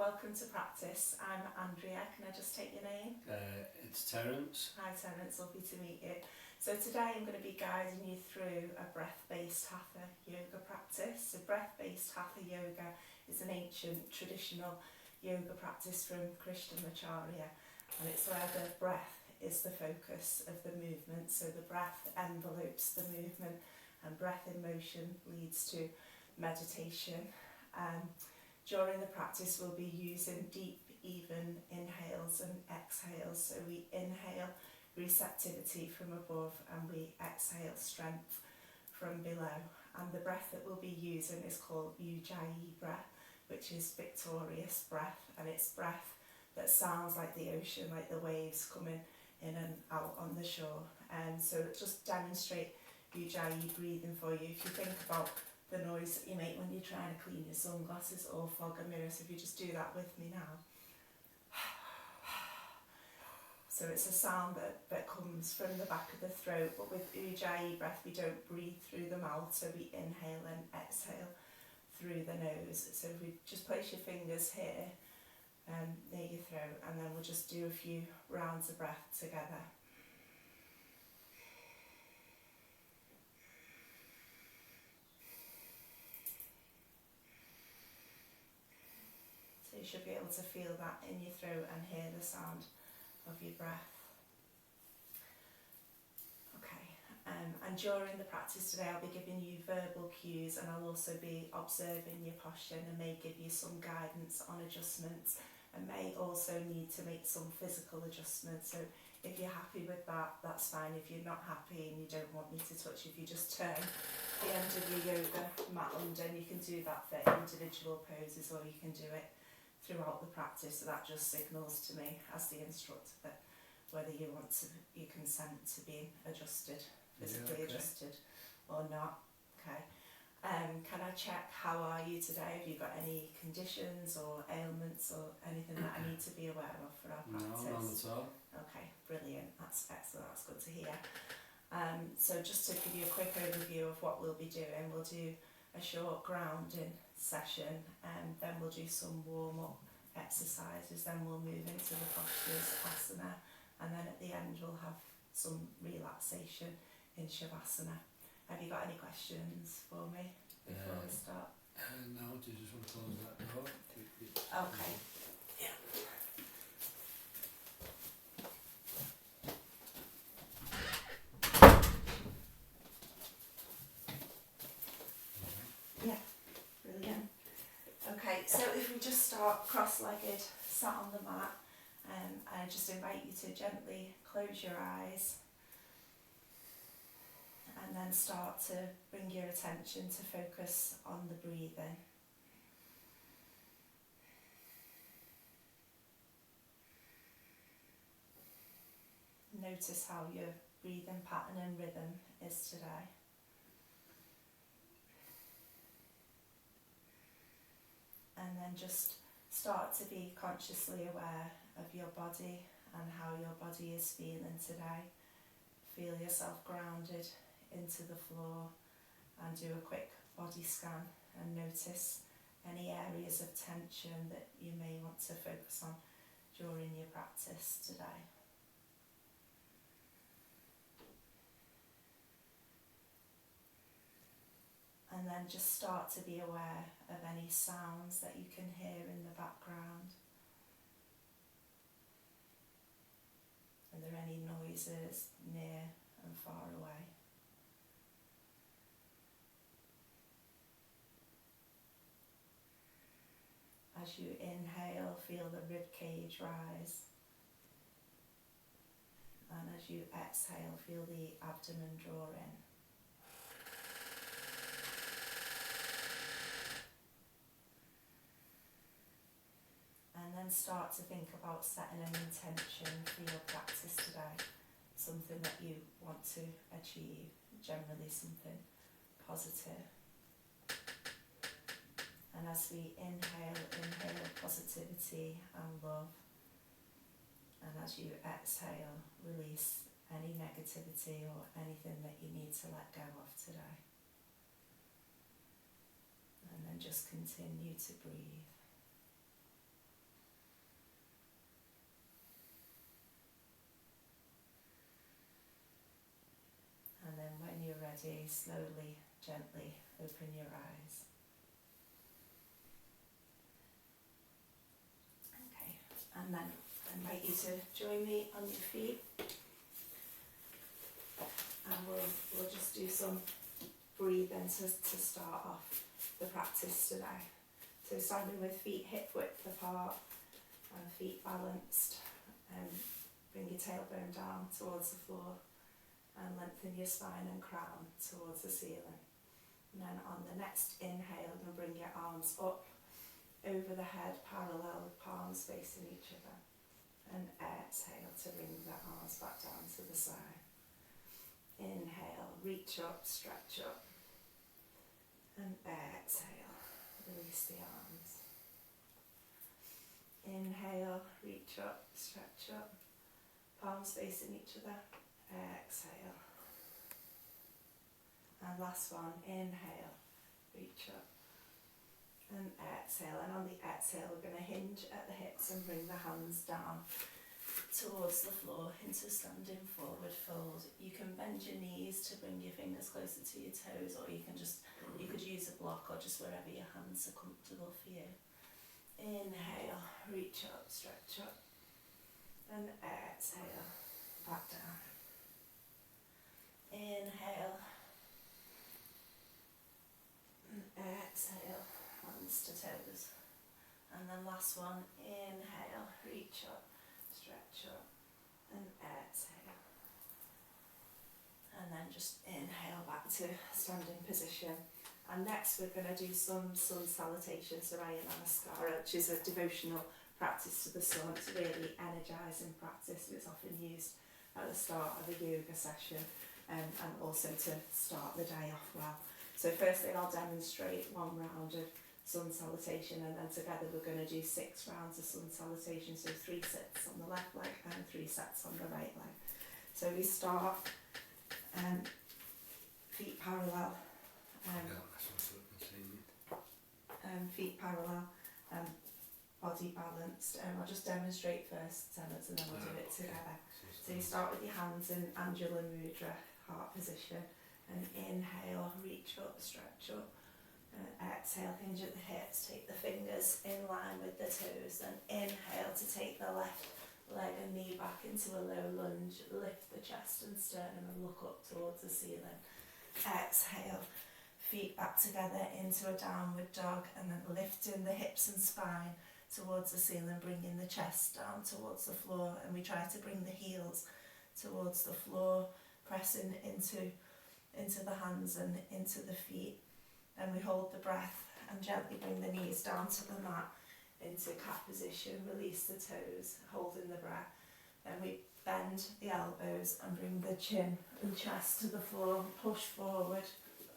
welcome to practice. I'm Andrea. Can I just take your name? It's Terence. Hi Terence, lovely to meet you. So today I'm going to be guiding you through a breath-based hatha yoga practice. So breath-based hatha yoga is an ancient traditional yoga practice from Krishnamacharya, and it's where the breath is the focus of the movement. So the breath envelopes the movement, and breath in motion leads to meditation. During the practice we'll be using deep, even inhales and exhales. So we inhale receptivity from above and we exhale strength from below. And the breath that we'll be using is called Ujjayi breath, which is victorious breath, and it's breath that sounds like the ocean, like the waves coming in and out on the shore. So just demonstrate Ujjayi breathing for you. If you think about the noise that you make when you're trying to clean your sunglasses or fog a mirror, so if you just do that with me now. So it's a sound that comes from the back of the throat, but with Ujjayi breath we don't breathe through the mouth, so we inhale and exhale through the nose. So if we just place your fingers here near your throat, and then we'll just do a few rounds of breath together. So you should be able to feel that in your throat and hear the sound of your breath. Okay, and during the practice today I'll be giving you verbal cues, and I'll also be observing your posture and may give you some guidance on adjustments, and may also need to make some physical adjustments. So if you're happy with that, that's fine. If you're not happy and you don't want me to touch, if you just turn the end of your yoga mat under, and you can do that for individual poses or you can do it throughout the practice. So that just signals to me as the instructor that whether you want to, you consent to being adjusted, physically adjusted or not. Okay. Can I check, how are you today? Have you got any conditions or ailments or anything that I need to be aware of for our practice? No, none at all. Okay, brilliant. That's excellent. That's good to hear. So just to give you a quick overview of what we'll be doing, we'll do a short grounding session, and then we'll do some warm-up exercises, then we'll move into the postures, asana, and then at the end we'll have some relaxation in shavasana. Have you got any questions for me before we start? No, do you just want to close that door? Okay. Yeah. Yeah, brilliant. Okay, so if we just start cross-legged, sat on the mat, I just invite you to gently close your eyes and then start to bring your attention to focus on the breathing. Notice how your breathing pattern and rhythm is today. And then just start to be consciously aware of your body and how your body is feeling today. Feel yourself grounded into the floor, and do a quick body scan and notice any areas of tension that you may want to focus on during your practice today. And then just start to be aware of any sounds that you can hear in the background. Are there any noises near and far away? As you inhale, feel the rib cage rise. And as you exhale, feel the abdomen draw in. And then start to think about setting an intention for your practice today. Something that you want to achieve, generally something positive. And as we inhale positivity and love. And as you exhale, release any negativity or anything that you need to let go of today. And then just continue to breathe. ready, slowly, gently open your eyes. Okay, and then I invite you to join me on your feet, and we'll just do some breathing to start off the practice today. So standing with feet hip width apart and feet balanced, and bring your tailbone down towards the floor and lengthen your spine and crown towards the ceiling. And then on the next inhale, you can bring your arms up over the head, parallel with palms facing each other. And exhale to bring the arms back down to the side. Inhale, reach up, stretch up. And exhale, release the arms. Inhale, reach up, stretch up. Palms facing each other. Exhale. And last one, inhale, reach up. And exhale, and on the exhale we're going to hinge at the hips and bring the hands down towards the floor into standing forward fold. You can bend your knees to bring your fingers closer to your toes, or you could use a block, or just wherever your hands are comfortable for you. Inhale, reach up, stretch up, and exhale, back down. Inhale, and exhale, hands to toes. And then last one, inhale, reach up, stretch up, and exhale. And then just inhale back to standing position. And next we're going to do some sun salutation, Surya Namaskara, which is a devotional practice to the sun. It's a really energising practice, and it's often used at the start of a yoga session, and also to start the day off well. So firstly I'll demonstrate one round of sun salutation, and then together we're going to do 6 rounds of sun salutation, so 3 sets on the left leg and 3 sets on the right leg. So we start feet parallel, feet parallel, body balanced. I'll just demonstrate first, and then we'll do it together. So you start with your hands in Anjula Mudra, heart position, and inhale, reach up, stretch up. Exhale, hinge at the hips, take the fingers in line with the toes, then inhale to take the left leg and knee back into a low lunge, lift the chest and sternum and look up towards the ceiling. Exhale, feet back together into a downward dog, and then lifting the hips and spine towards the ceiling, bringing the chest down towards the floor, and we try to bring the heels towards the floor, pressing into the hands and into the feet. And we hold the breath and gently bring the knees down to the mat into cat position, release the toes, holding the breath. Then we bend the elbows and bring the chin and chest to the floor, push forward,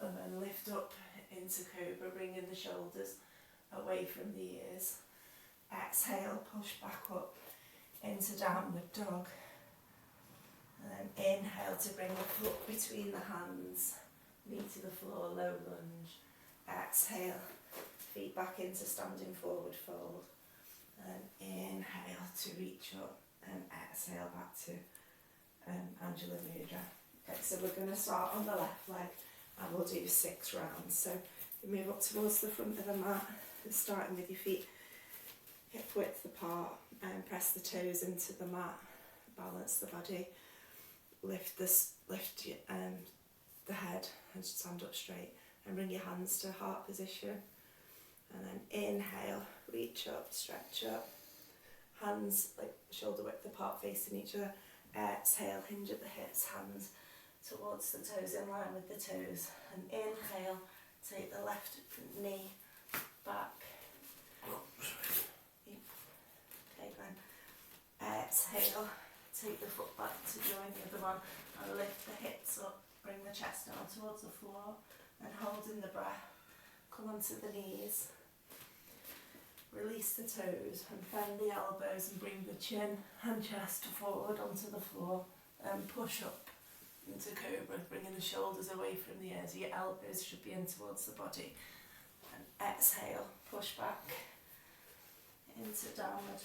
and then lift up into cobra, bringing the shoulders away from the ears. Exhale, push back up into downward dog. And then inhale to bring the foot between the hands, knee to the floor, low lunge. Exhale, feet back into standing forward fold. And inhale to reach up, and exhale back to Anjula Mudra. Okay, so we're going to start on the left leg, and we'll do 6 rounds. So you move up towards the front of the mat, starting with your feet hip width apart, and press the toes into the mat, balance the body, lift the head and stand up straight, and bring your hands to heart position. And then inhale, reach up, stretch up, hands like shoulder width apart facing each other. Exhale, hinge at the hips, hands towards the toes, in line with the toes. And inhale, take the left knee back. Okay, then exhale, take the foot back to join the other one, and lift the hips up, bring the chest down towards the floor, and holding the breath, come onto the knees, release the toes and bend the elbows and bring the chin and chest forward onto the floor, and push up into cobra, bringing the shoulders away from the ears. Your elbows should be in towards the body. And exhale, push back into downward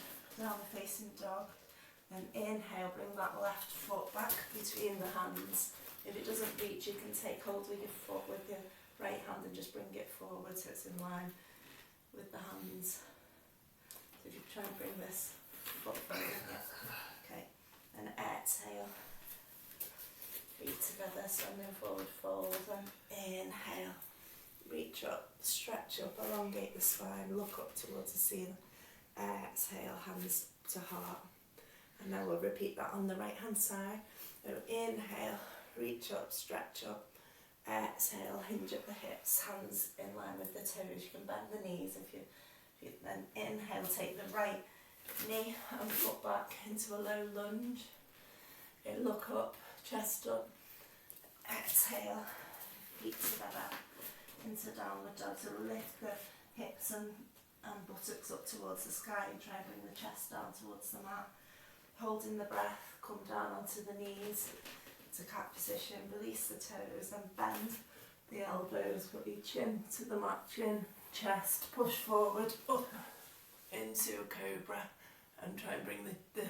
facing dog. Then inhale, bring that left foot back between the hands If it doesn't reach, you can take hold with your foot with your right hand and just bring it forward so it's in line with the hands. So if you try and bring this foot forward, yeah. Okay, and exhale. Feet together, standing forward, fold, and inhale. Reach up, stretch up, elongate the spine, look up towards the ceiling. Exhale, hands to heart. And now we'll repeat that on the right hand side. So inhale, reach up, stretch up. Exhale, hinge at the hips, hands in line with the toes. You can bend the knees if you then inhale, take the right knee and foot back into a low lunge. Okay, look up, chest up. Exhale, feet together into downward dog. So lift the hips and buttocks up towards the sky and try and bring the chest down towards the mat. Holding the breath, come down onto the knees to cat position, release the toes and bend the elbows, put your chin to the mat, chin, chest, push forward, up into a cobra and try and bring the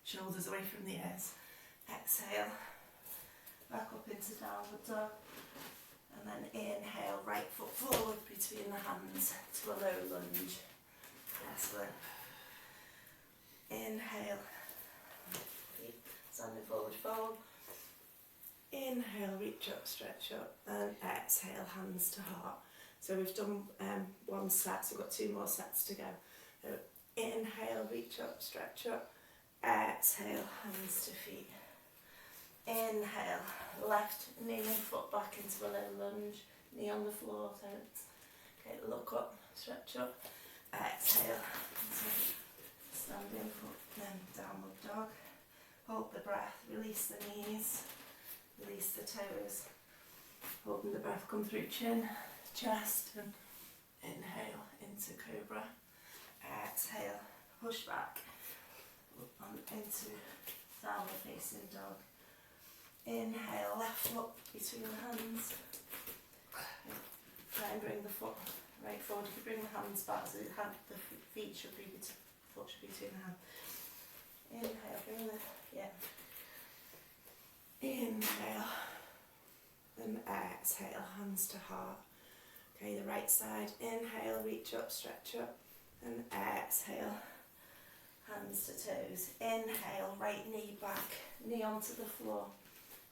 shoulders away from the ears. Exhale, back up into downward dog and then inhale, right foot forward between the hands to a low lunge. Excellent. Inhale, standing forward fold. Inhale, reach up, stretch up, and exhale, hands to heart. So we've done one set, so we've got 2 more sets to go. So inhale, reach up, stretch up. Exhale, hands to feet. Inhale, left knee and foot back into a low lunge, knee on the floor, toes. Okay, look up, stretch up. Exhale, standing foot, then downward dog. Hold the breath, release the knees, release the toes. Holding the breath, come through chin, chest, and inhale into cobra. Exhale, push back and into downward facing dog. Inhale, left foot between the hands. Try and bring the foot right forward. If you bring the hands back, so the feet should be foot should be between the hands. Inhale, bring the Inhale and exhale, hands to heart. Okay, the right side. Inhale, reach up, stretch up, and exhale, hands to toes. Inhale, right knee back, knee onto the floor.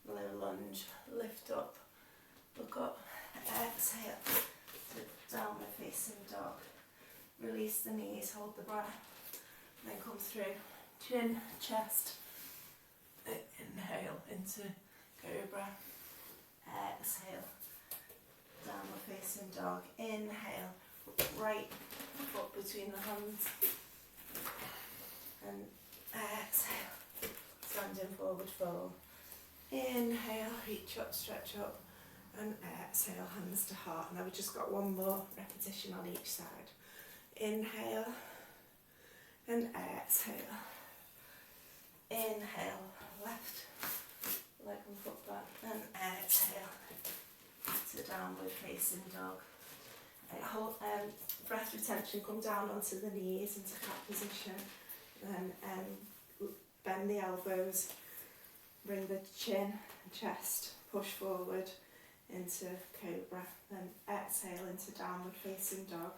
Low lunge, lift up, look up, exhale to downward facing dog. Release the knees, hold the breath, then come through chin, chest. Inhale into cobra. Exhale, downward facing dog. Inhale, right foot between the hands. And exhale, standing forward fold. Inhale, reach up, stretch up, and exhale, hands to heart. Now we've just got 1 more repetition on each side. Inhale and exhale. Inhale, left leg and foot back, and exhale to downward facing dog. And hold breath retention, come down onto the knees into cat position, then bend the elbows. Bring the chin and chest, push forward into cobra, then exhale into downward facing dog.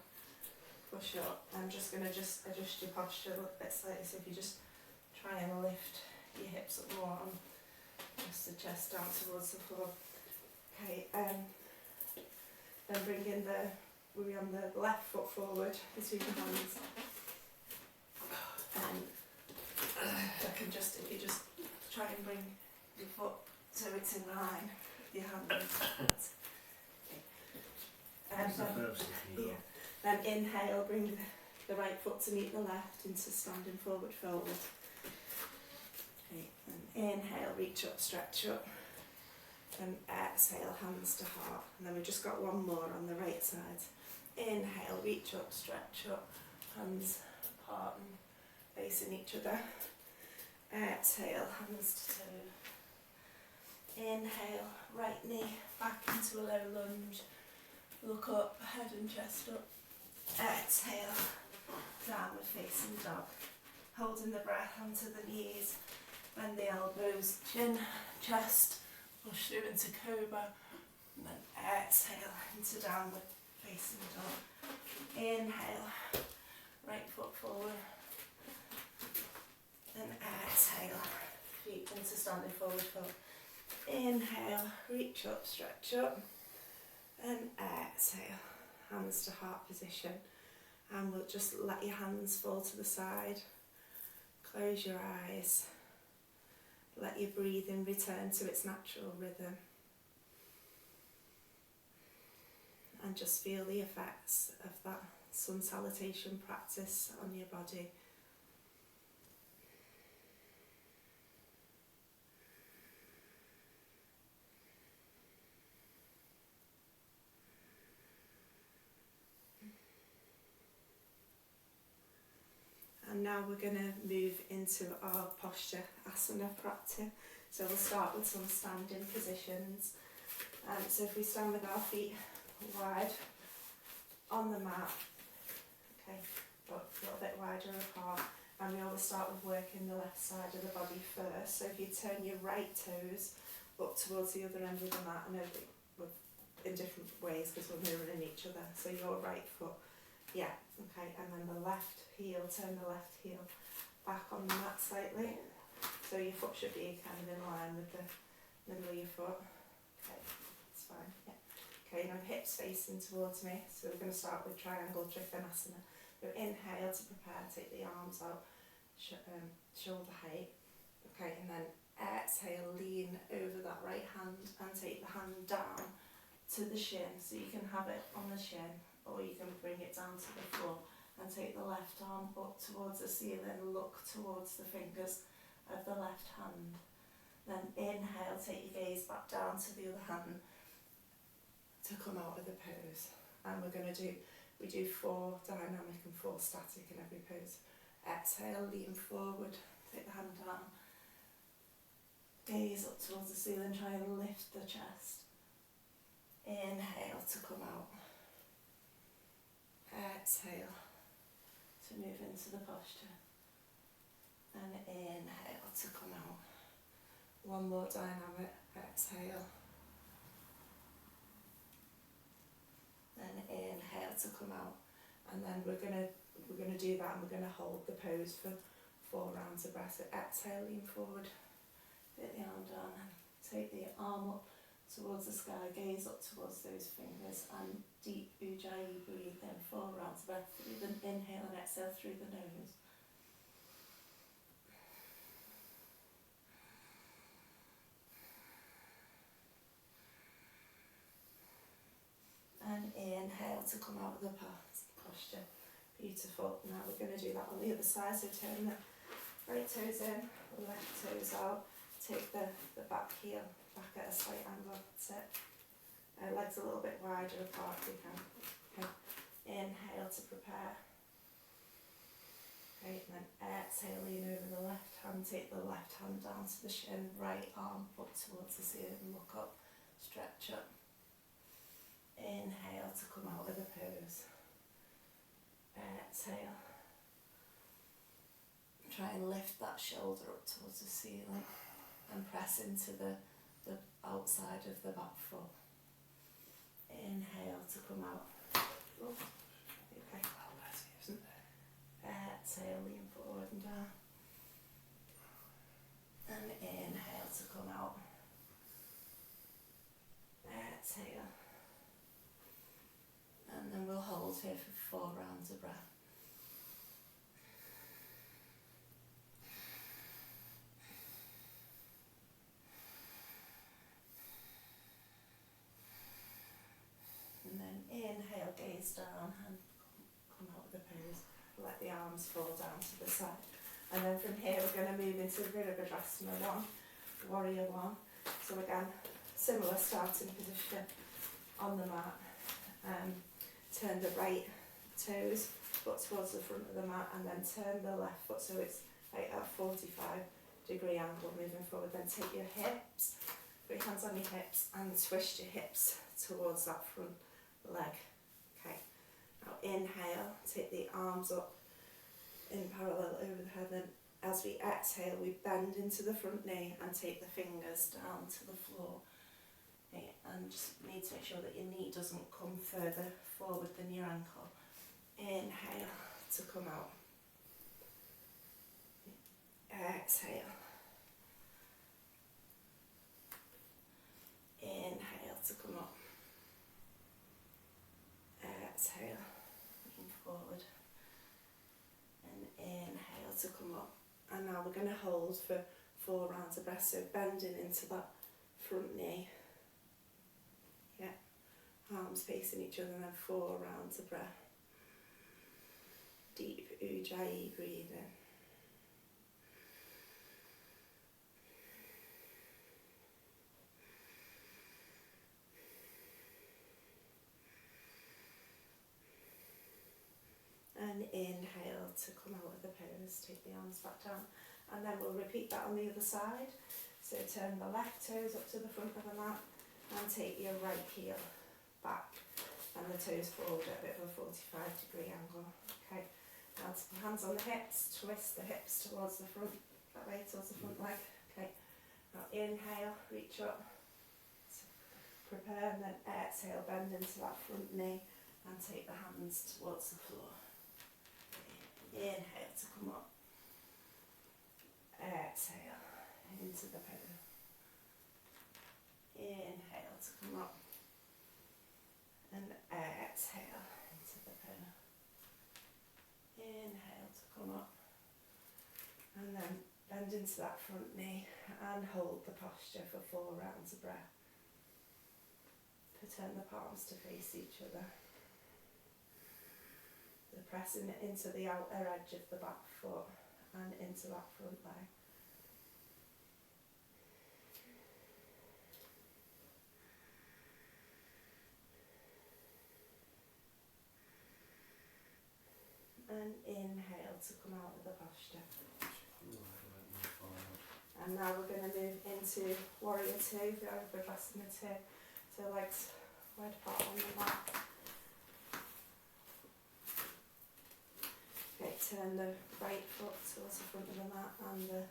Push up. I'm just going to adjust your posture a little bit slightly, so if you just try and lift your hips up more and just the chest down towards the floor. Okay, then bring in we'll be on the left foot forward between the hands. And if you just try and bring your foot so it's in line with your hands. Yeah. Then inhale, bring the right foot to meet the left into standing forward fold. Okay. And inhale, reach up, stretch up. And exhale, hands to heart. And then we've just got 1 more on the right side. Inhale, reach up, stretch up, hands apart and facing each other. Exhale, hands to toe. Inhale, right knee back into a low lunge. Look up, head and chest up. Exhale, downward facing dog. Holding the breath onto the knees. Bend the elbows, chin, chest, push through into cobra, and then exhale into downward facing dog. Inhale, right foot forward, and exhale, feet into standing forward fold. Inhale, reach up, stretch up, and exhale, hands to heart position, and we'll just let your hands fall to the side, close your eyes, let your breathing return to its natural rhythm, and just feel the effects of that sun salutation practice on your body. And now we're going to move into our posture asana practice. So we'll start with some standing positions. So if we stand with our feet wide on the mat, okay, but a little bit wider apart, and we always start with working the left side of the body first. So if you turn your right toes up towards the other end of the mat, I know that we're in different ways because we're mirroring each other. So your right foot, yeah, okay, and then the left heel, turn the left heel back on the mat slightly. So your foot should be kind of in line with the middle of your foot. Okay, that's fine, yeah. Okay, now hips facing towards me. So we're going to start with triangle trikonasana. So inhale to prepare, take the arms out, shoulder height. Okay, and then exhale, lean over that right hand and take the hand down to the shin. So you can have it on the shin, or you can bring it down to the floor and take the left arm up towards the ceiling, look towards the fingers of the left hand. Then inhale, take your gaze back down to the other hand to come out of the pose. And we do 4 dynamic and 4 static in every pose. Exhale, lean forward, take the hand down, gaze up towards the ceiling, try and lift the chest. Inhale to come out. Exhale to move into the posture, and inhale to come out. One more dynamic, exhale, then inhale to come out, and then we're gonna do that, and we're gonna hold the pose for 4 rounds of breath. So exhale, lean forward, put the arm down, and take the arm up towards the sky, gaze up towards those fingers, and deep ujjayi, breathe in 4 rounds of breath through the inhale and exhale through the nose. And inhale to come out of the posture. Beautiful. Now we're going to do that on the other side, so turn the right toes in, left toes out, take the back heel back at a slight angle, that's it. Legs a little bit wider apart if you can. Okay. Inhale to prepare. Okay, and then exhale, lean over the left hand, take the left hand down to the shin, right arm up towards the ceiling, look up, stretch up. Inhale to come out of the pose. Exhale. Try and lift that shoulder up towards the ceiling and press into the outside of the back foot. Inhale to come out. Oh, okay. Exhale, lean forward and down. And inhale to come out. Exhale. And then we'll hold here for 4 rounds of breath. And then inhale, gaze down and come out of the pose. Let the arms fall down to the side. And then from here we're going to move into Virabhadrasana 1, Warrior 1. So again, similar starting position on the mat. Turn the right toes, foot towards the front of the mat, and then turn the left foot so it's like at 45-degree angle moving forward. Then take your hips, put your hands on your hips and twist your hips towards that front leg. Okay, now inhale, take the arms up in parallel over the head, then as we exhale, we bend into the front knee and take the fingers down to the floor. Okay, and just need to make sure that your knee doesn't come further forward than your ankle. Inhale to come out. Exhale. Inhale to come up. Exhale, looking forward. And inhale to come up. And now we're going to hold for 4 rounds of breath, so bending into that front knee. Yeah, arms facing each other, and then 4 rounds of breath. Deep Ujjayi breathing. And inhale to come out of the pose, take the arms back down, and then we'll repeat that on the other side. So turn the left toes up to the front of the mat and take your right heel back and the toes forward at a bit of a 45-degree angle. Okay, now hands on the hips, twist the hips towards the front, that way towards the front leg. Okay, now inhale, reach up, prepare, and then exhale, bend into that front knee and take the hands towards the floor. Inhale to come up. Exhale into the pose. Inhale to come up. And exhale into the pose. Inhale to come up. And then bend into that front knee and hold the posture for 4 rounds of breath. Turn the palms to face each other. Pressing it into the outer edge of the back foot and into that front leg. And inhale to come out of the posture. And now we're going to move into Warrior 2, the Virabhadrasana 2. So legs wide apart on the mat. Okay, turn the right foot towards the front of the mat and the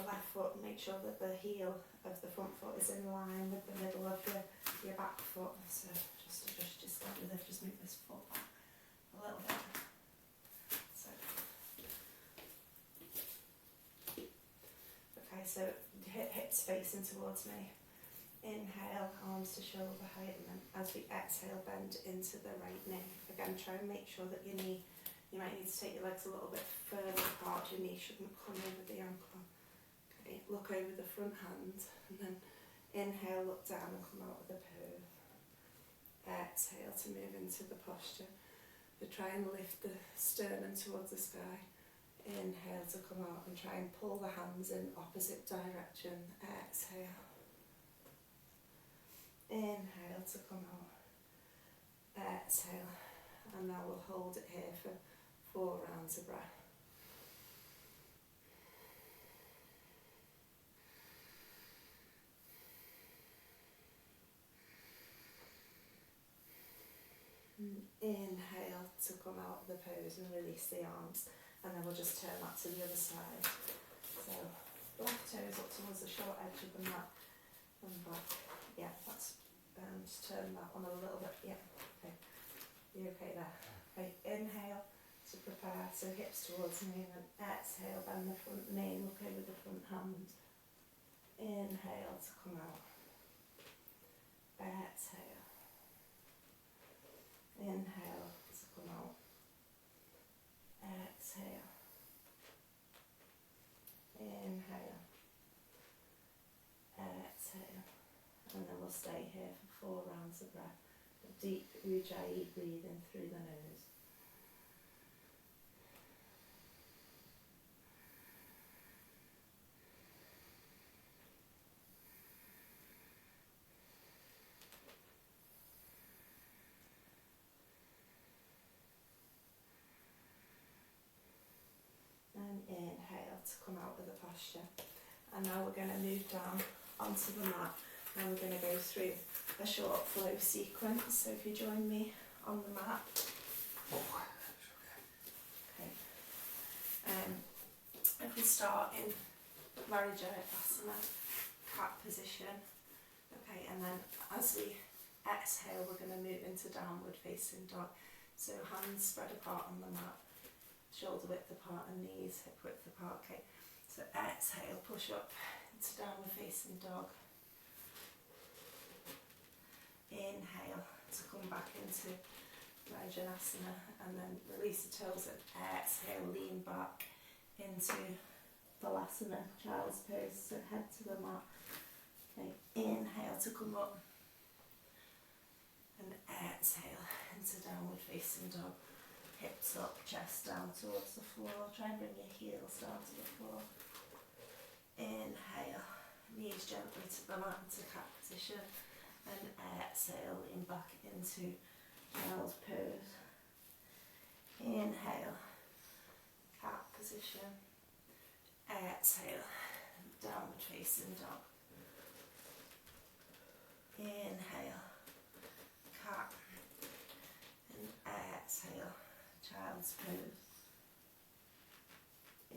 left foot. Make sure that the heel of the front foot is in line with the middle of your back foot. So just adjust your step with it, just move this foot back a little bit. So, okay, so hips facing towards me. Inhale, arms to shoulder height, and then as we exhale, bend into the right knee. Again, try and make sure that your knee, you might need to take your legs a little bit further apart. Your knee shouldn't come over the ankle. Okay, look over the front hand, and then inhale, look down and come out of the pose. Exhale to move into the posture. So try and lift the sternum towards the sky. Inhale to come out and try and pull the hands in opposite direction. Exhale. Inhale to come out. Exhale. And now we'll hold it here for 4 rounds of breath. Inhale to come out of the pose and release the arms. And then we'll just turn that to the other side. So left toes up towards the short edge of the mat and back. Yeah, that's just turn that one a little bit. Yeah, okay. You okay there? Okay, inhale to prepare, so hips towards me, and then exhale, bend the front knee, look over the front hand. Inhale to come out. Exhale. Inhale to come out. Exhale. Inhale. Exhale. And then we'll stay here for 4 rounds of breath. A deep Ujjayi breathing through the nose. And inhale to come out of the posture. And now we're going to move down onto the mat. And we're going to go through a short flow sequence. So if you join me on the mat. Okay. if we start in Asana, cat position, okay, and then as we exhale we're going to move into downward facing dog. So hands spread apart on the mat, shoulder width apart and knees hip width apart, okay. So exhale, push up into downward facing dog. Inhale to come back into Asana, and then release the toes and exhale, lean back into Balasana, child's pose, so head to the mat. Okay, inhale to come up and exhale into downward facing dog. Hips up, chest down towards the floor. Try and bring your heels down to the floor. Inhale, knees gently to the mat into cat position, and exhale, lean back into child's pose. Inhale, cat position. Exhale, downward facing dog. Inhale, cat, and exhale, child's pose.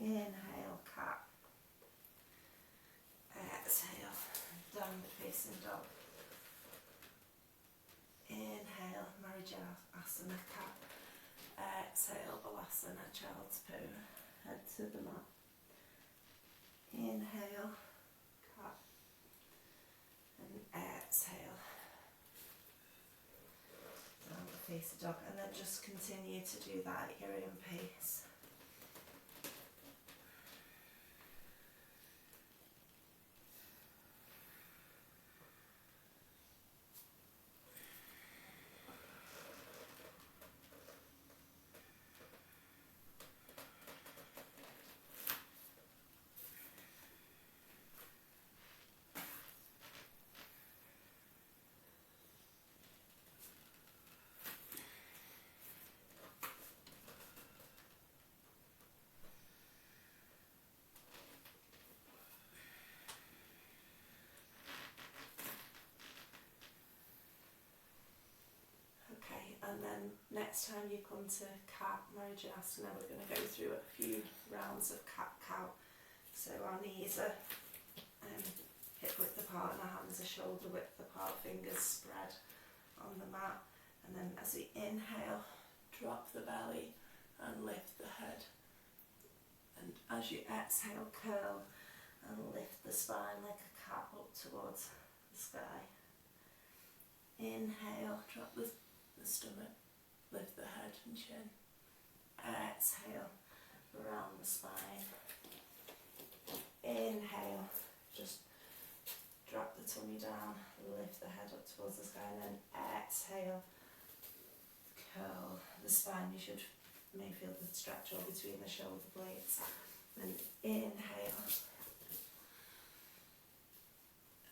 Inhale, cat. Exhale, downward facing dog. Inhale, Asana, cat. Exhale, Balasana, child's pose. Head to the mat. Inhale, cat, and exhale, downward facing dog, and then just continue to do that at your own pace. And then next time you come to cat Asana, we're going to go through a few rounds of cat-cow. So our knees are hip width apart and our hands are shoulder width apart, fingers spread on the mat. And then as we inhale, drop the belly and lift the head. And as you exhale, curl and lift the spine like a cat up towards the sky. Inhale, drop the stomach, lift the head and chin. Exhale, around the spine. Inhale, just drop the tummy down, lift the head up towards the sky, and then exhale, curl the spine. You may feel the stretch all between the shoulder blades. And inhale,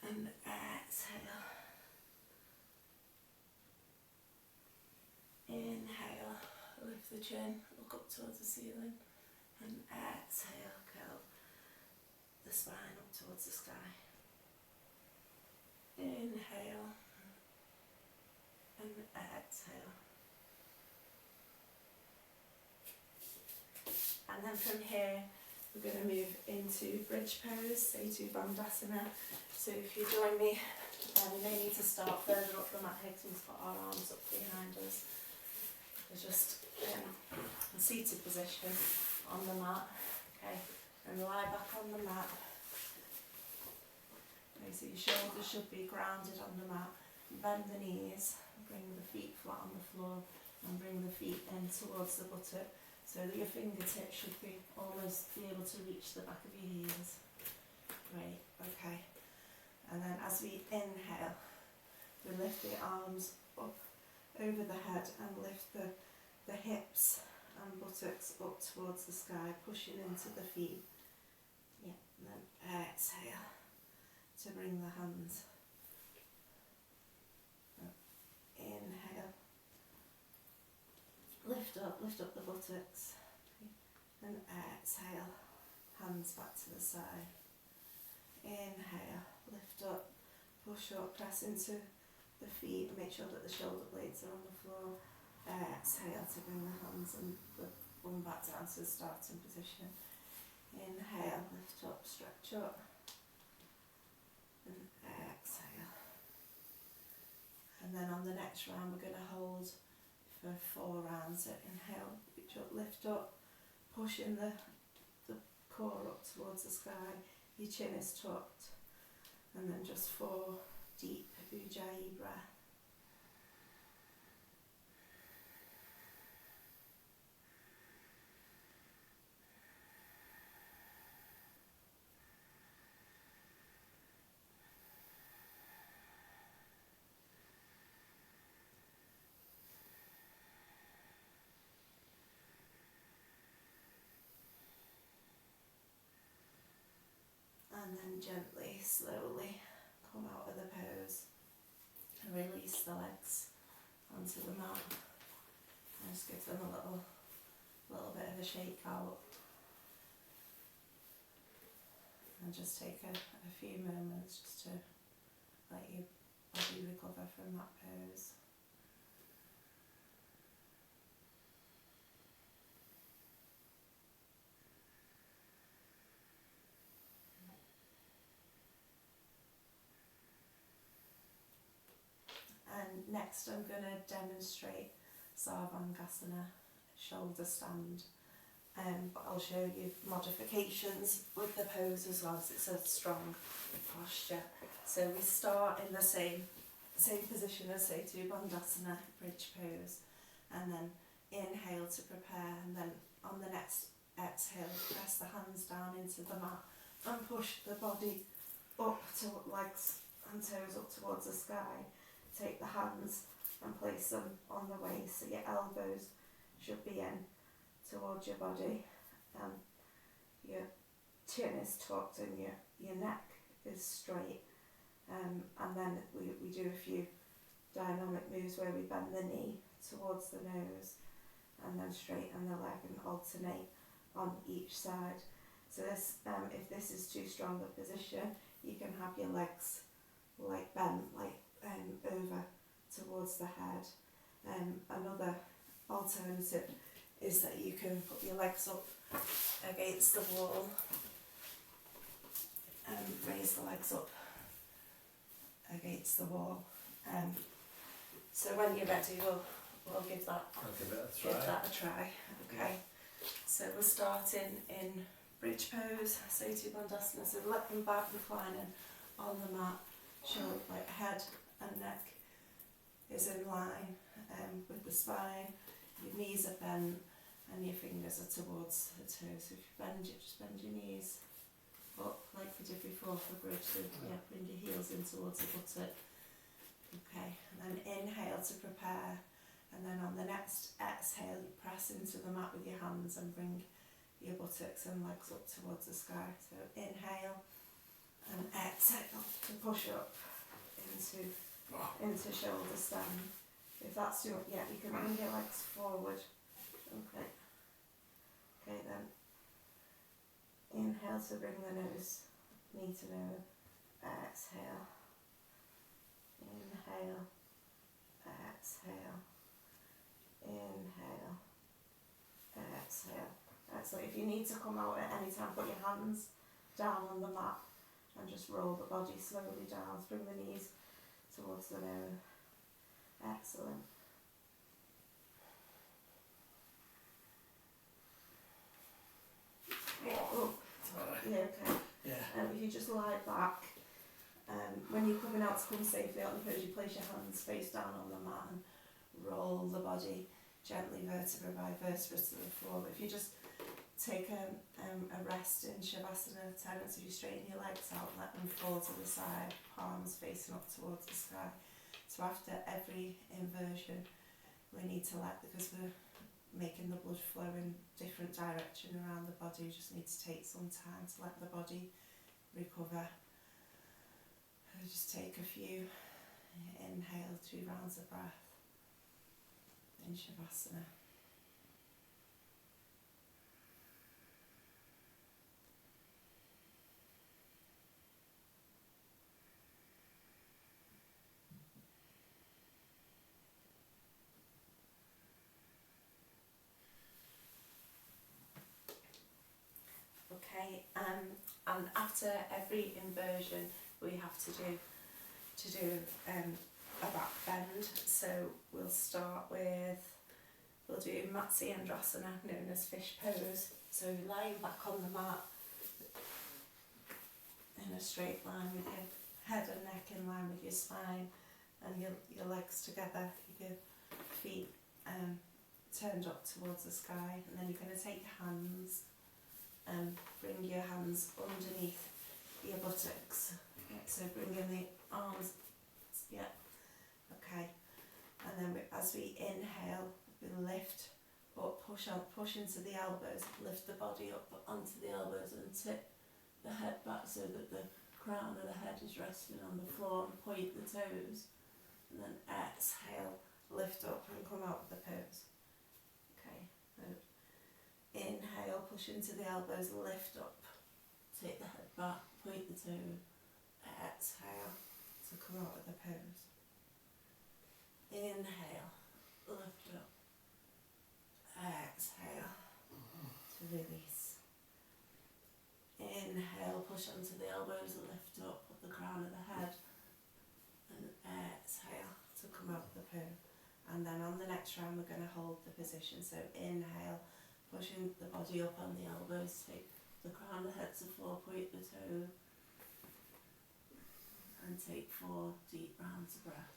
and exhale. Inhale, lift the chin, look up towards the ceiling, and exhale, curl the spine up towards the sky. Inhale, and exhale. And then from here, we're going to move into bridge pose, Setu Bandhasana. So if you join me, we may need to start further up the mat here because we've got our arms up behind us. Just a seated position on the mat, okay, and lie back on the mat. Okay, so your shoulders should be grounded on the mat. Bend the knees, bring the feet flat on the floor, and bring the feet in towards the buttock, so that your fingertips should be almost be able to reach the back of your heels. Great, okay. And then as we inhale, we lift the arms up over the head and lift the hips and buttocks up towards the sky, pushing into the feet. Yeah, and then exhale to bring the hands. Inhale, lift up the buttocks, and exhale, hands back to the side. Inhale, lift up, push up, press into the feet, make sure that the shoulder blades are on the floor. Exhale to bring the hands and the bum back down to the starting position. Inhale, lift up, stretch up, and exhale. And then on the next round we're going to hold for 4 rounds. So inhale, reach up, lift up, pushing the core up towards the sky, your chin is tucked, and then just 4 deep Ujjayi breath. And then gently, slowly come out of the pose and release the legs onto the mat and just give them a little bit of a shake out, and just take a few moments just to let your body recover from that pose. And next I'm going to demonstrate Sarvangasana, shoulder stand, but I'll show you modifications with the pose as well, as it's a strong posture. So we start in the same position as Setu Bandhasana, bridge pose, and then inhale to prepare, and then on the next exhale press the hands down into the mat and push the body up to legs and toes up towards the sky. Take the hands and place them on the waist, so your elbows should be in towards your body, your chin is tucked and your neck is straight, and then we do a few dynamic moves where we bend the knee towards the nose and then straighten the leg and alternate on each side. So this, if this is too strong a position, you can have your legs like bent, like over towards the head. Another alternative is that you can put your legs up against the wall and raise the legs up against the wall. So when you're ready, we'll give that a try. Okay. So we're starting in bridge pose, Setu Bandhasana. So let them back, reclining on the mat, shoulder, like head and neck is in line with the spine. Your knees are bent and your fingers are towards the toes. So if you bend it, just bend your knees up like we did before for bridge. So yeah, bring your heels in towards the buttock. Okay, and then inhale to prepare, and then on the next exhale you press into the mat with your hands and bring your buttocks and legs up towards the sky. So inhale and exhale to push up into shoulder stand. If that's your, yeah, you can bring your legs forward. Okay. Okay then. Inhale to bring the nose, knee to nose. Exhale. Inhale. Exhale. Inhale. Exhale. Excellent. If you need to come out at any time, put your hands down on the mat and just roll the body slowly down. Bring the knees towards the nose. Excellent. Oh, yeah, okay. Yeah. If you just lie back, when you're coming out to come safely out of the pose, you place your hands face down on the mat and roll the body gently vertebra by vertebra to the floor. But if you just take a rest in Shavasana, Terence, if you straighten your legs out, let them fall to the side, palms facing up towards the sky. So after every inversion, we need to let, because we're making the blood flow in different direction around the body, we just need to take some time to let the body recover. Just take a few inhale, 2 rounds of breath in Shavasana. Okay, Okay, and after every inversion we have to do a back bend. So we'll start with, we'll do Matsyasana, known as fish pose. So you're lying back on the mat in a straight line with your head and neck in line with your spine, and your legs together, your feet turned up towards the sky, and then you're going to take your hands and bring your hands underneath your buttocks. Yeah, so bring in the arms, yeah, okay. And then as we inhale, we lift up, push into the elbows, lift the body up onto the elbows and tip the head back so that the crown of the head is resting on the floor, and point the toes. And then exhale, lift up and come out of the pose. Okay, so inhale, push into the elbows, lift up, take the head back, point the toes, exhale to come out of the pose. Inhale, lift up, exhale to release. Inhale, push onto the elbows and lift up the crown of the head, and exhale to come out of the pose. And then on the next round we're going to hold the position. So inhale, pushing the body up on the elbows, take the crown of the head to the floor, point the toe, and take 4 deep rounds of breath.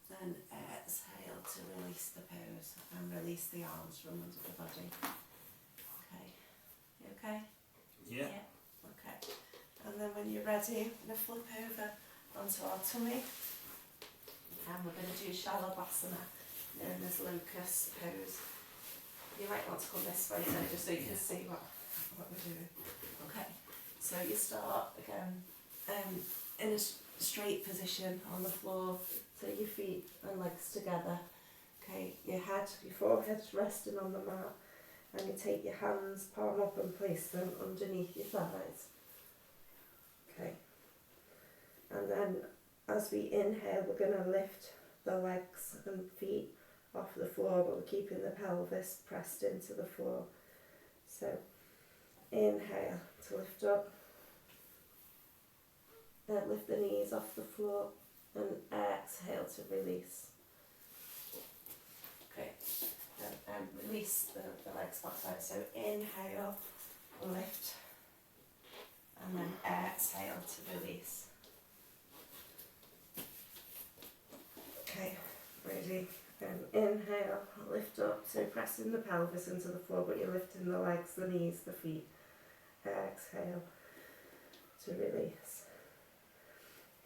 Then exhale to release the pose and release the arms from under the body. Okay, you okay? Yeah. Okay. And then when you're ready, we're going to flip over onto our tummy, and we're going to do Shalabhasana, known as locust pose. You might want to come this way so just so you can see what we're doing. Okay, so you start again in a straight position on the floor, so your feet and legs together. Okay, your forehead's resting on the mat, and you take your hands, palm up, and place them underneath your thighs. Okay, and then as we inhale, we're going to lift the legs and feet off the floor, but we're keeping the pelvis pressed into the floor. So inhale to lift up, lift the knees off the floor, and exhale to release. Okay, and release the legs back side. So inhale, lift, and then exhale to release. Okay, ready. Inhale, lift up, so pressing the pelvis into the floor, but you're lifting the legs, the knees, the feet. Exhale to release.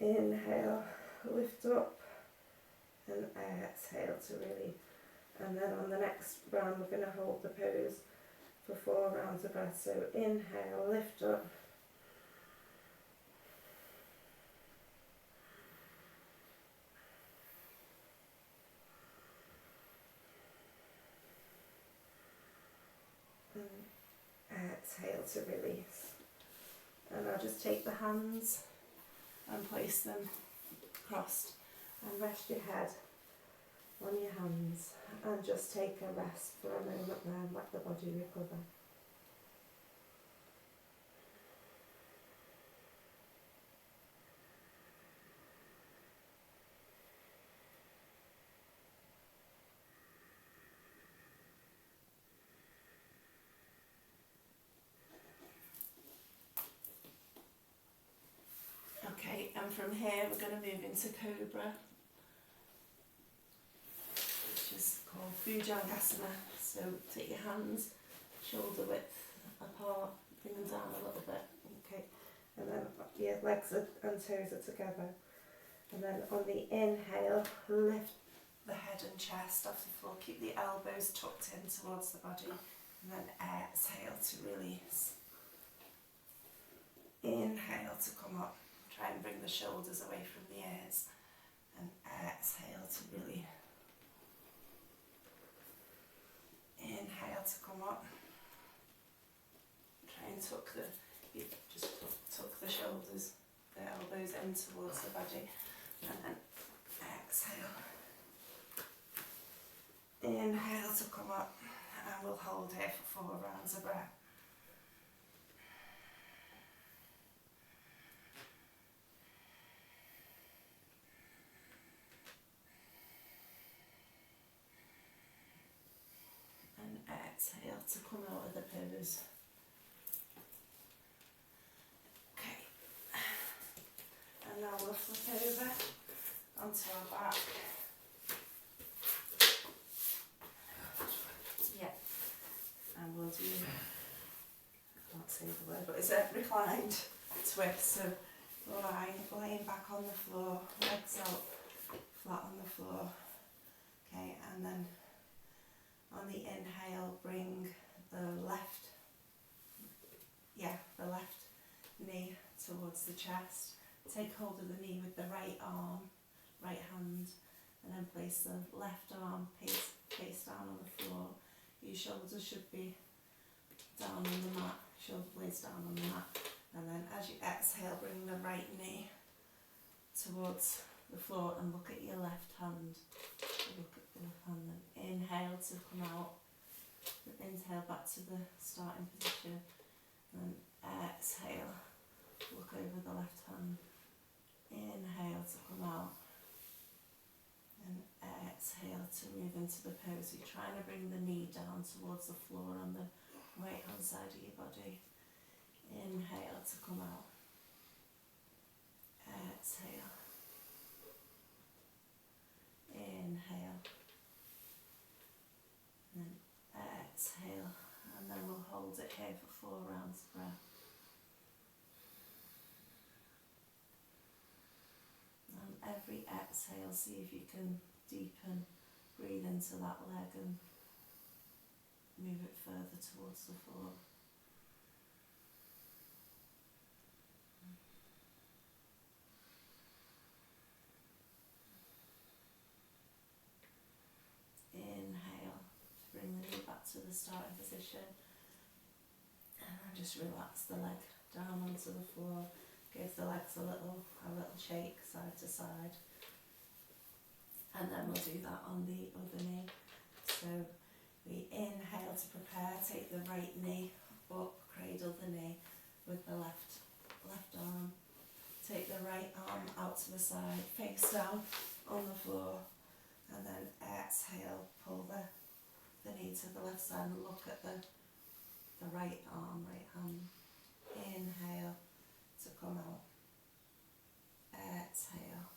Inhale, lift up, and exhale to release. And then on the next round, we're going to hold the pose for 4 rounds of breath. So inhale, lift up. And exhale to release. And I'll just take the hands and place them crossed, and rest your head on your hands, and just take a rest for a moment there and let the body recover. Okay, and from here we're going to move into Cobra, which is called Bhujangasana. So take your hands shoulder width apart, bring them down a little bit, okay, and then your legs and toes are together. And then on the inhale, lift the head and chest off the floor, keep the elbows tucked in towards the body, and then exhale to release. Inhale to come up. Try and bring the shoulders away from the ears, and exhale to release. Inhale to come up. Try and tuck the shoulders, the elbows in towards the body. and then exhale. Inhale to come up, and we'll hold here for 4 rounds of breath. And exhale to come out of the pose. Okay, and now we'll flip over onto our back. Yeah, and we'll do, I can't say the word, but it's a reclined twist. So lying back on the floor, legs out, flat on the floor. Okay, and then on the inhale, bring the left knee towards the chest. Take hold of the knee with the right arm, right hand, and then place the left arm face down on the floor. Your shoulders should be down on the mat, shoulder blades down on the mat. And then as you exhale, bring the right knee towards the floor and look at your left hand. Look at the left hand, then inhale to come out. Inhale back to the starting position. And exhale, look over the left hand. Inhale to come out. And exhale to move into the pose. You're trying to bring the knee down towards the floor on the right hand side of your body. Inhale to come out. Exhale. Inhale. And then exhale. And then we'll hold it here for 4 rounds of breath. And every exhale, see if you can deepen, breathe into that leg and move it further towards the floor. Inhale to bring the knee back to the starting position, and then just relax the leg down onto the floor. Give the legs a little shake side to side, and then we'll do that on the other knee. So we inhale to prepare, take the right knee up, cradle the knee with the left arm. Take the right arm out to the side, face down on the floor, and then exhale, pull the knee to the left side and look at the right arm, right hand. Inhale to come out. Exhale.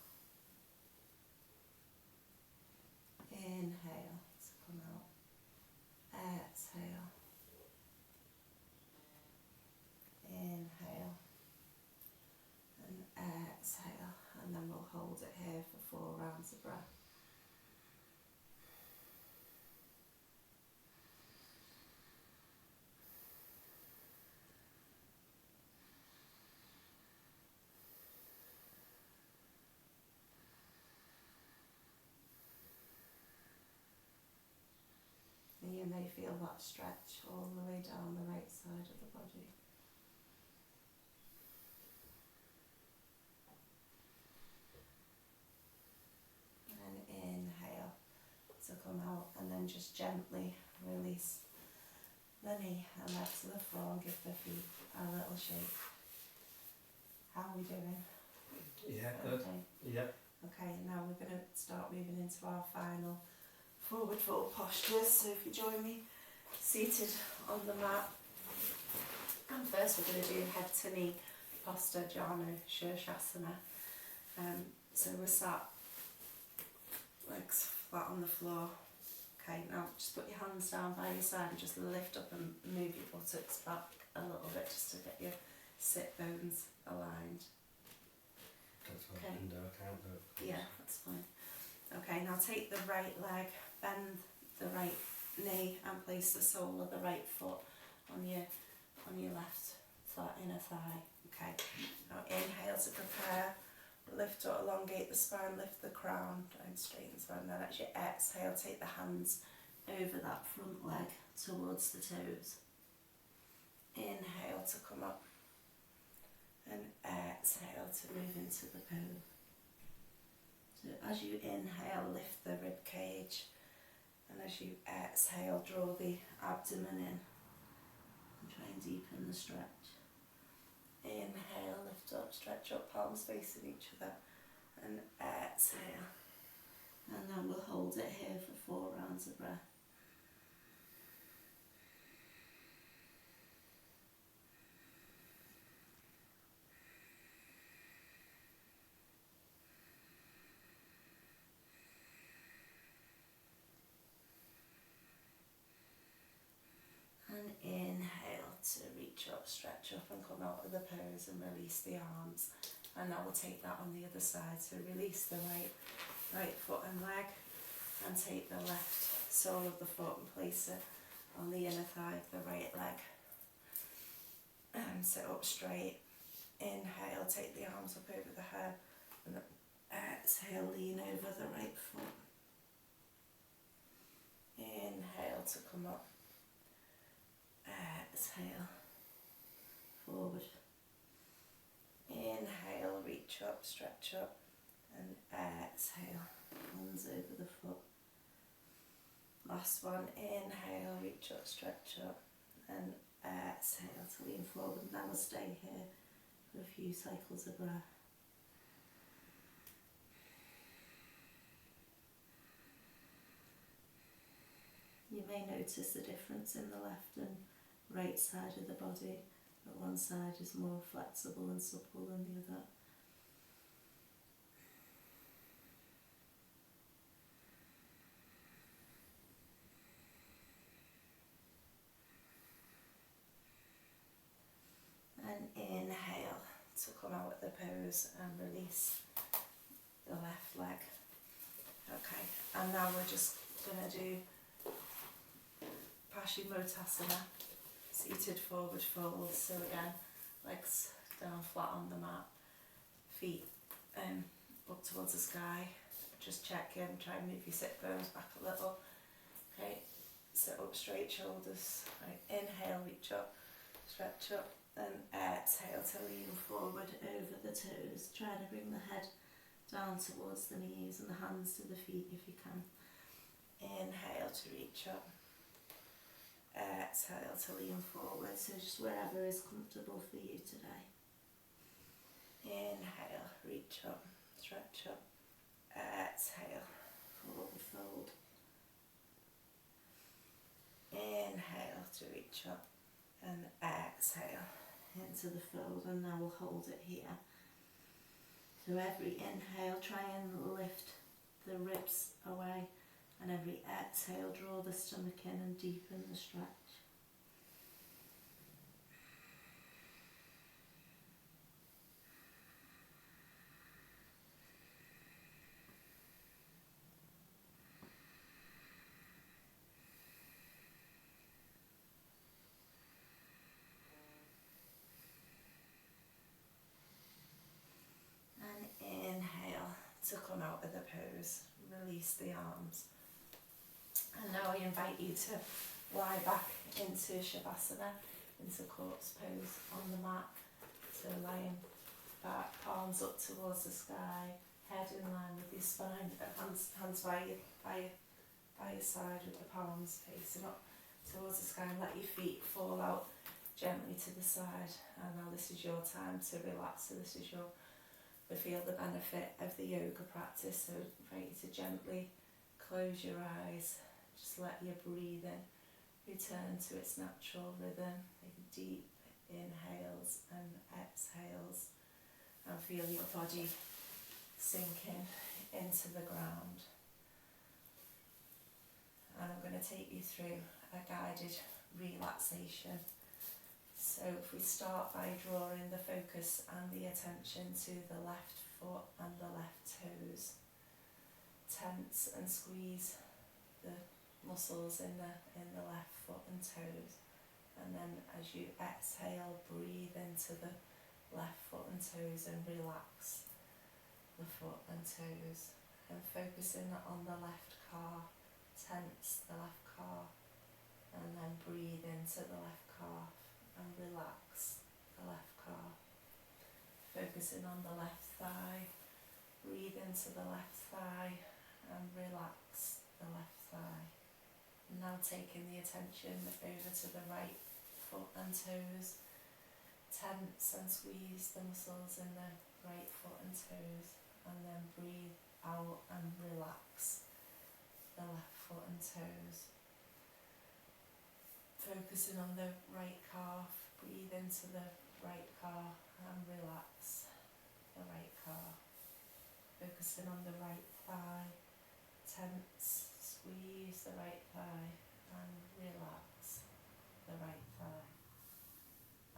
Inhale to come out. Exhale. Inhale. And exhale. And then we'll hold it here for 4 rounds of breath. And you may feel that stretch all the way down the right side of the body. And then inhale to come out, and then just gently release the knee and leg to the floor and give the feet a little shake. How are we doing? Yeah, good. Okay. Yeah. Okay, now we're going to start moving into our final forward fold postures. So if you join me seated on the mat, and first we're going to do head to knee posture, Janu Shirshasana. So we're sat legs flat on the floor. Okay, now just put your hands down by your side and just lift up and move your buttocks back a little bit just to get your sit bones aligned. That's what Okay. I can do, I can't do it. Yeah, that's fine. Okay, now take the right leg, bend the right knee and place the sole of the right foot on your left inner thigh. Okay, now inhale to prepare, lift up, elongate the spine, lift the crown down, straighten the spine. Then as you exhale, take the hands over that front leg towards the toes. Inhale to come up and exhale to move into the pose. So as you inhale, lift the rib cage, and as you exhale, draw the abdomen in and try and deepen the stretch. Inhale, lift up, stretch up, palms facing each other, and exhale. And then we'll hold it here for 4 rounds of breath. And inhale to reach up, stretch up and come out of the pose and release the arms. And now we'll take that on the other side. So release the right foot and leg, and take the left sole of the foot and place it on the inner thigh of the right leg. Sit up straight. Inhale, take the arms up over the head, and exhale, lean over the right foot. Inhale to come up. Exhale, forward. Inhale, reach up, stretch up, and exhale, hands over the foot. Last one, inhale, reach up, stretch up, and exhale to lean forward. And then we'll stay here for a few cycles of breath. You may notice the difference in the left and right side of the body, that one side is more flexible and supple than the other. And inhale to come out of the pose and release the left leg. Okay, and now we're just going to do Paschimottanasana, seated forward fold. So again, legs down flat on the mat, feet up towards the sky. Just check in, try and move your sit bones back a little. Okay, sit up straight, shoulders. Right, inhale, reach up, stretch up, and exhale to lean forward over the toes. Try to bring the head down towards the knees and the hands to the feet if you can. Inhale to reach up. Exhale to lean forward, so just wherever is comfortable for you today. Inhale, reach up, stretch up. Exhale, forward fold. Inhale to reach up, and exhale into the fold, and now we'll hold it here. So every inhale, try and lift the ribs away, and every exhale, draw the stomach in and deepen the stretch. And inhale to come out of the pose. Release the arms. And now I invite you to lie back into Shavasana, into corpse pose on the mat. So lying back, palms up towards the sky, head in line with your spine, hands by your side with the palms facing up towards the sky, and let your feet fall out gently to the side. And now this is your time to relax, so this is your feel the benefit of the yoga practice. So I invite you to gently close your eyes. Just let your breathing return to its natural rhythm. Take deep inhales and exhales, and feel your body sinking into the ground. And I'm going to take you through a guided relaxation. So if we start by drawing the focus and the attention to the left foot and the left toes. Tense and squeeze the muscles in the left foot and toes, and then as you exhale, breathe into the left foot and toes and relax the foot and toes, and focusing on the left calf. Tense the left calf, and then breathe into the left calf and relax the left calf. Focusing on the left thigh, Breathe into the left thigh and relax the left thigh. Now taking the attention over to the right foot and toes. Tense and squeeze the muscles in the right foot and toes, and then breathe out and relax the left foot and toes. Focusing on the right calf, breathe into the right calf and relax the right calf. Focusing on the right thigh, tense, squeeze the right thigh and relax the right thigh.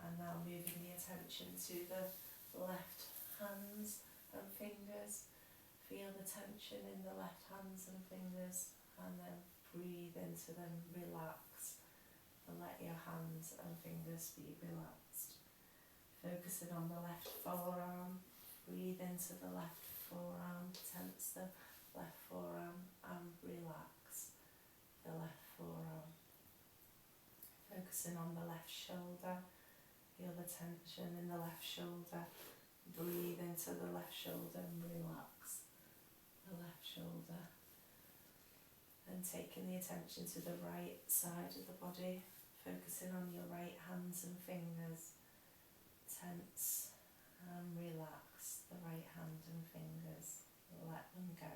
And now moving the attention to the left hands and fingers. Feel the tension in the left hands and fingers, and then breathe into them, relax, and let your hands and fingers be relaxed. Focusing on the left forearm, breathe into the left forearm, tense the left forearm and relax the left forearm. Focusing on the left shoulder, feel the tension in the left shoulder, breathe into the left shoulder and relax the left shoulder. Then taking the attention to the right side of the body, focusing on your right hands and fingers, tense and relax the right hand and fingers, let them go.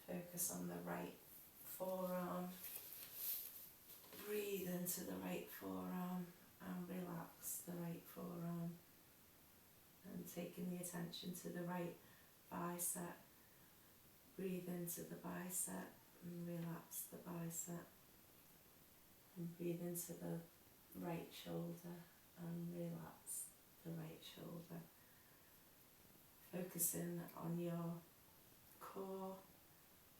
Focus on the right forearm, breathe into the right forearm and relax the right forearm. And taking the attention to the right bicep, breathe into the bicep and relax the bicep. And breathe into the right shoulder and relax the right shoulder. Focusing on your core,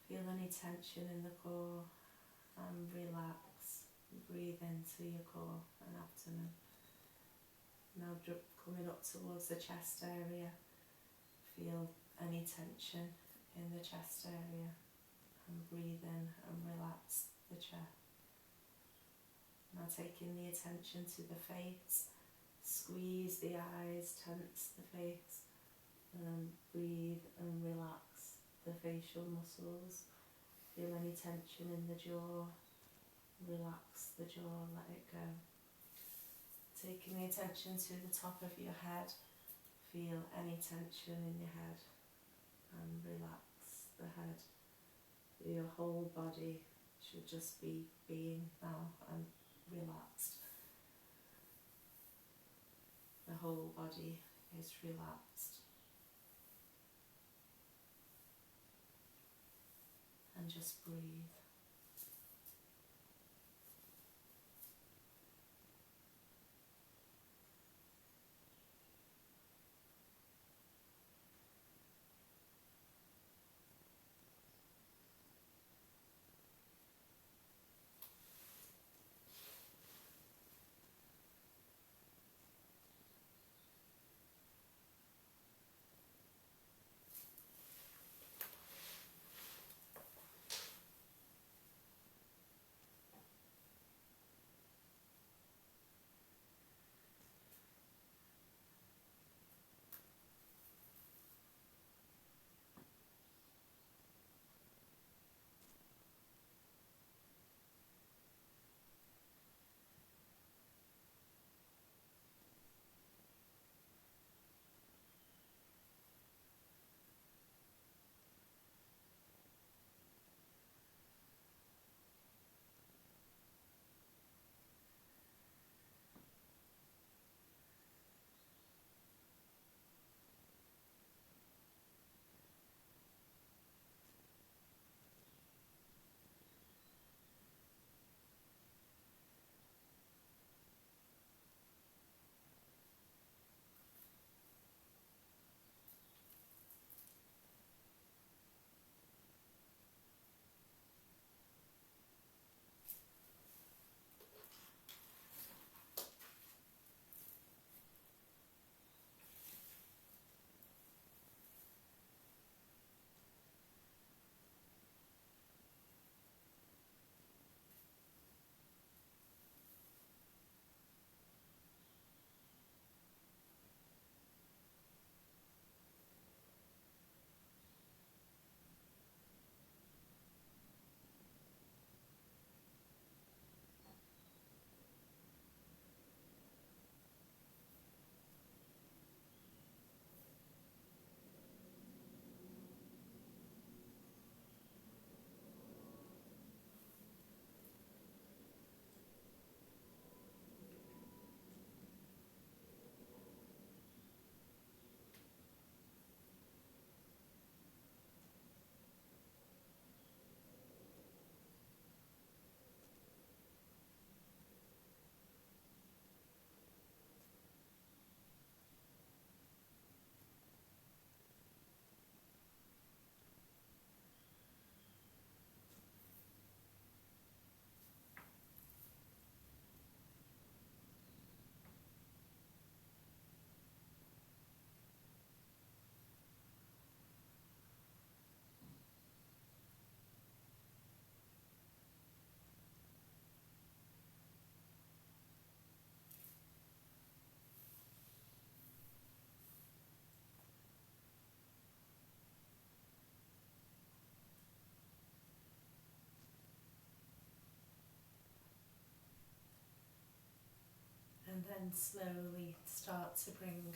feel any tension in the core and relax. Breathe into your core and abdomen. Now coming up towards the chest area, feel any tension in the chest area and breathe in and relax the chest. Now taking the attention to the face, squeeze the eyes, tense the face, and then breathe and relax the facial muscles. Feel any tension in the jaw, relax the jaw, let it go. Taking the attention to the top of your head, feel any tension in your head and relax the head. Your whole body should just be being now and relaxed. The whole body is relaxed. And just breathe. And then slowly start to bring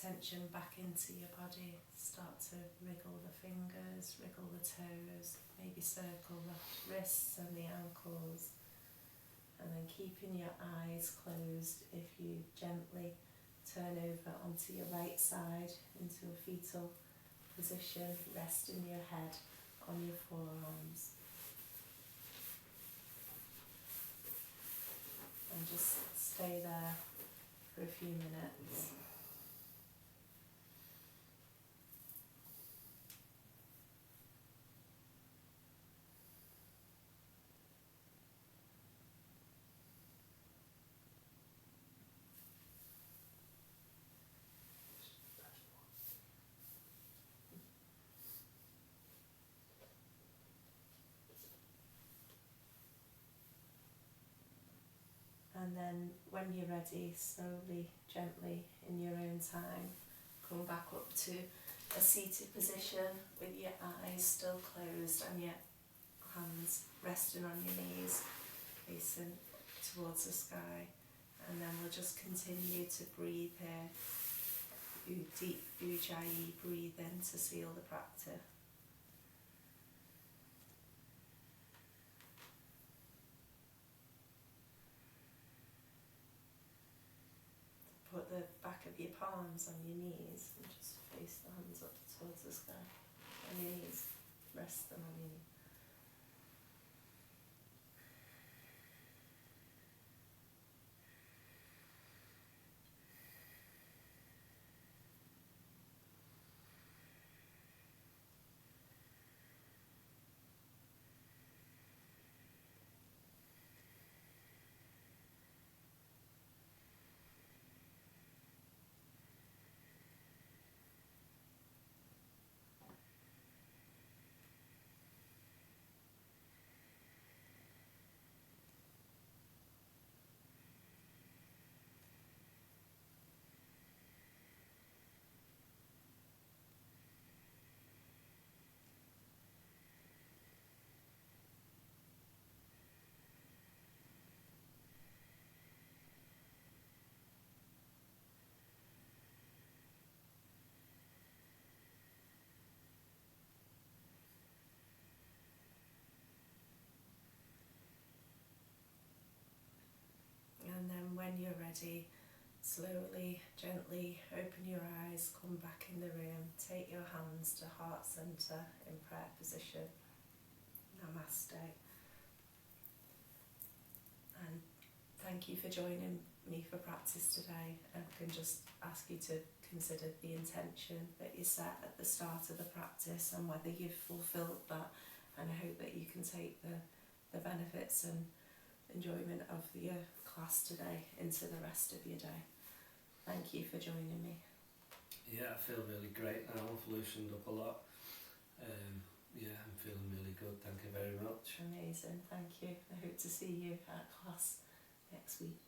tension back into your body. Start to wriggle the fingers, wriggle the toes, maybe circle the wrists and the ankles. And then keeping your eyes closed, if you gently turn over onto your right side into a fetal position, resting your head on your forearms. And just stay there for a few minutes. And then when you're ready, slowly, gently, in your own time, come back up to a seated position with your eyes still closed and your hands resting on your knees, facing towards the sky. And then we'll just continue to breathe here. Deep Ujjayi, breathe in to seal the practice. Put the back of your palms on your knees and just face the hands up towards the sky. On your knees, rest them on your knees. And then when you're ready, slowly, gently open your eyes, come back in the room, take your hands to heart centre in prayer position. Namaste. And thank you for joining me for practice today. I can just ask you to consider the intention that you set at the start of the practice and whether you've fulfilled that. And I hope that you can take the benefits and enjoyment of your class today into the rest of your day. Thank you for joining me. Yeah, I feel really great now. I've loosened up a lot. Yeah, I'm feeling really good. Thank you very much. Amazing, thank you. I hope to see you at class next week.